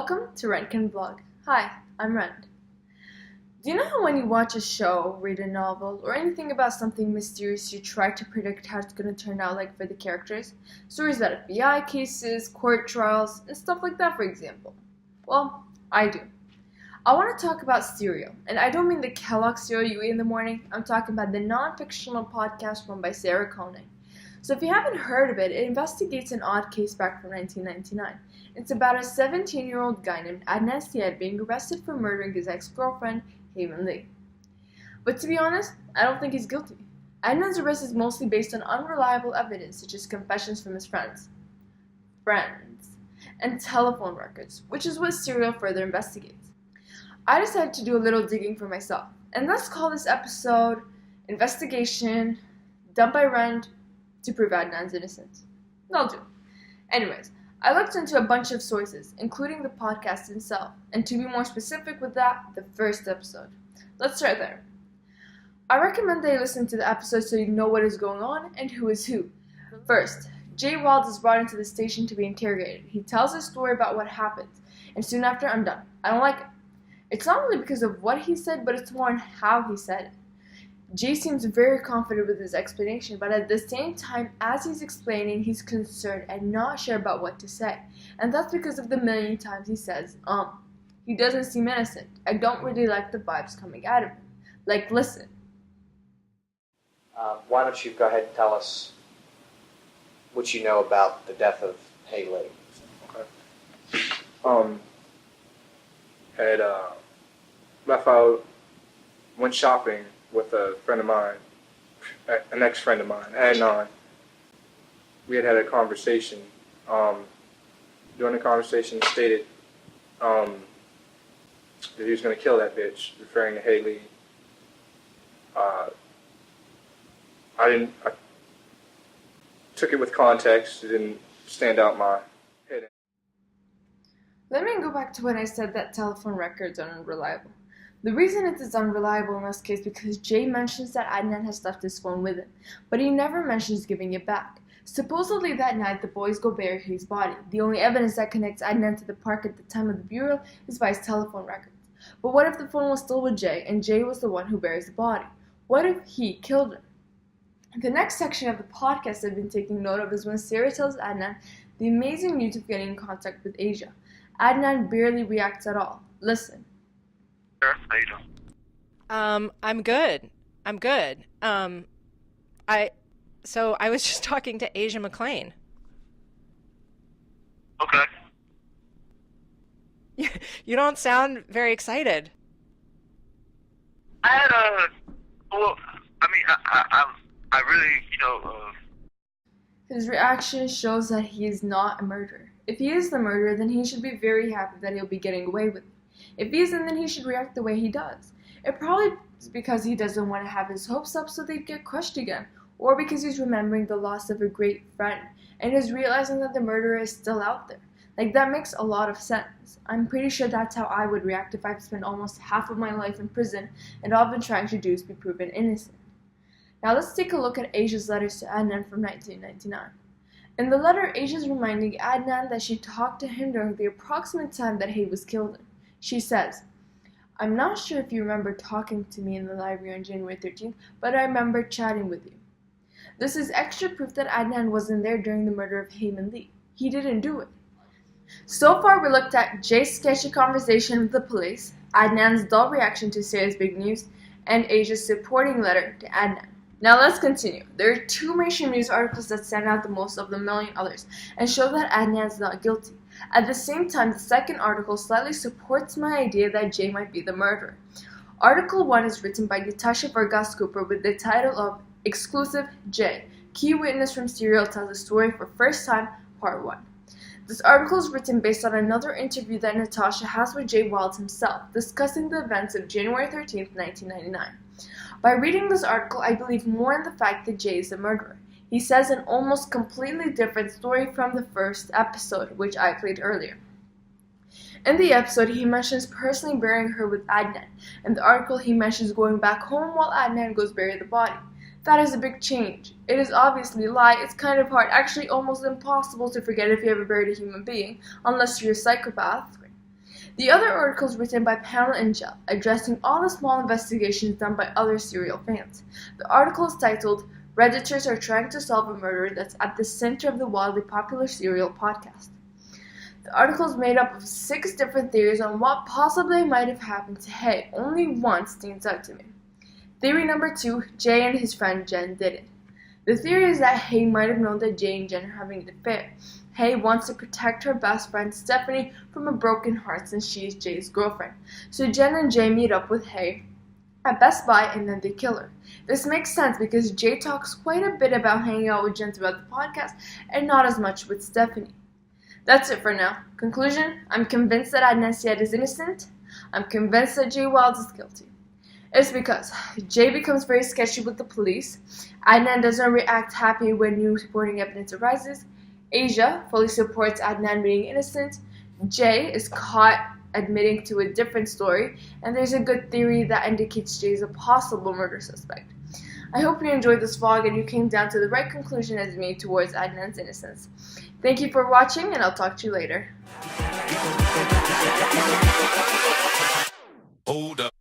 Welcome to Rent Can Vlog. Hi, I'm Rent. Do you know how when you watch a show, read a novel, or anything about something mysterious, you try to predict how it's going to turn out like for the characters? Stories about FBI cases, court trials, and stuff like that, for example. Well, I do. I want to talk about cereal, and I don't mean the Kellogg cereal you eat in the morning. I'm talking about the non-fictional podcast run by Sarah Koenig. So if you haven't heard of it, it investigates an odd case back from 1999. It's about a 17-year-old guy named Adnan Syed being arrested for murdering his ex-girlfriend, Haven Lee. But to be honest, I don't think he's guilty. Adnan's arrest is mostly based on unreliable evidence such as confessions from his friends, and telephone records, which is what Serial further investigates. I decided to do a little digging for myself, and let's call this episode Investigation Done by Rent to Prove Adnan's Innocence. That'll do. Anyways, I looked into a bunch of sources, including the podcast itself, and to be more specific with that, the first episode. Let's start there. I recommend that you listen to the episode so you know what is going on and who is who. First, Jay Wild is brought into the station to be interrogated. He tells his story about what happened, and soon after I'm done. I don't like it. It's not really because of what he said, but it's more on how he said it. Jay seems very confident with his explanation, but at the same time, as he's explaining, he's concerned and not sure about what to say. And that's because of the million times he says, He doesn't seem innocent. I don't really like the vibes coming out of him. Like, listen. Why don't you go ahead and tell us what you know about the death of Haley? Okay. Had left out, went shopping with a friend of mine, an ex-friend of mine, Adnan. We had a conversation. During the conversation, he stated that he was going to kill that bitch, referring to Haley. I took it with context. It didn't stand out my head. Let me go back to when I said that telephone records are unreliable. The reason it is unreliable in this case is because Jay mentions that Adnan has left his phone with him, but he never mentions giving it back. Supposedly that night, the boys go bury his body. The only evidence that connects Adnan to the park at the time of the burial is by his telephone records. But what if the phone was still with Jay, and Jay was the one who buries the body? What if he killed him? The next section of the podcast I've been taking note of is when Sarah tells Adnan the amazing news of getting in contact with Asia. Adnan barely reacts at all. Listen. I'm good. I was just talking to Asia McLean. Okay. You don't sound very excited. I really, His reaction shows that he is not a murderer. If he is the murderer, then he should be very happy that he'll be getting away with it. If he isn't, then he should react the way he does. It probably is because he doesn't want to have his hopes up so they get crushed again, or because he's remembering the loss of a great friend, and is realizing that the murderer is still out there. Like, that makes a lot of sense. I'm pretty sure that's how I would react if I've spent almost half of my life in prison, and all I've been trying to do is be proven innocent. Now let's take a look at Asia's letters to Adnan from 1999. In the letter, Asia's reminding Adnan that she talked to him during the approximate time that Hay was killed. She says, I'm not sure if you remember talking to me in the library on January 13th, but I remember chatting with you. This is extra proof that Adnan wasn't there during the murder of Heyman Lee. He didn't do it. So far, we looked at Jay's sketchy conversation with the police, Adnan's dull reaction to Sarah's big news, and Asia's supporting letter to Adnan. Now let's continue. There are two mainstream news articles that stand out the most of the million others and show that Adnan's not guilty. At the same time, the second article slightly supports my idea that Jay might be the murderer. Article 1 is written by Natasha Vargas Cooper with the title of Exclusive Jay. Key witness from Serial tells the story for first time, part 1. This article is written based on another interview that Natasha has with Jay Wild himself, discussing the events of January 13th, 1999. By reading this article, I believe more in the fact that Jay is the murderer. He says an almost completely different story from the first episode, which I played earlier. In the episode, he mentions personally burying her with Adnan. In the article, he mentions going back home while Adnan goes bury the body. That is a big change. It is obviously a lie. It's kind of hard, actually almost impossible to forget if you ever buried a human being, unless you're a psychopath. The other article is written by Pamela and Jill, addressing all the small investigations done by other serial fans. The article is titled, Redditors Are Trying to Solve a Murder That's at the Center of the Wildly Popular Serial Podcast. The article is made up of 6 different theories on what possibly might have happened to Hay. Only one stands out to me. Theory number 2, Jay and his friend Jen did it. The theory is that Hay might have known that Jay and Jen are having an affair. Hay wants to protect her best friend Stephanie from a broken heart since she is Jay's girlfriend. So Jen and Jay meet up with Hay at Best Buy and then they kill her. This makes sense because Jay talks quite a bit about hanging out with Jen throughout the podcast and not as much with Stephanie. That's it for now. Conclusion, I'm convinced that Adnan Syed is innocent. I'm convinced that Jay Wilds is guilty. It's because Jay becomes very sketchy with the police. Adnan doesn't react happy when new supporting evidence arises. Asia fully supports Adnan being innocent. Jay is caught admitting to a different story. And there's a good theory that indicates Jay is a possible murder suspect. I hope you enjoyed this vlog and you came down to the right conclusion as me towards Adnan's innocence. Thank you for watching and I'll talk to you later. Hold up.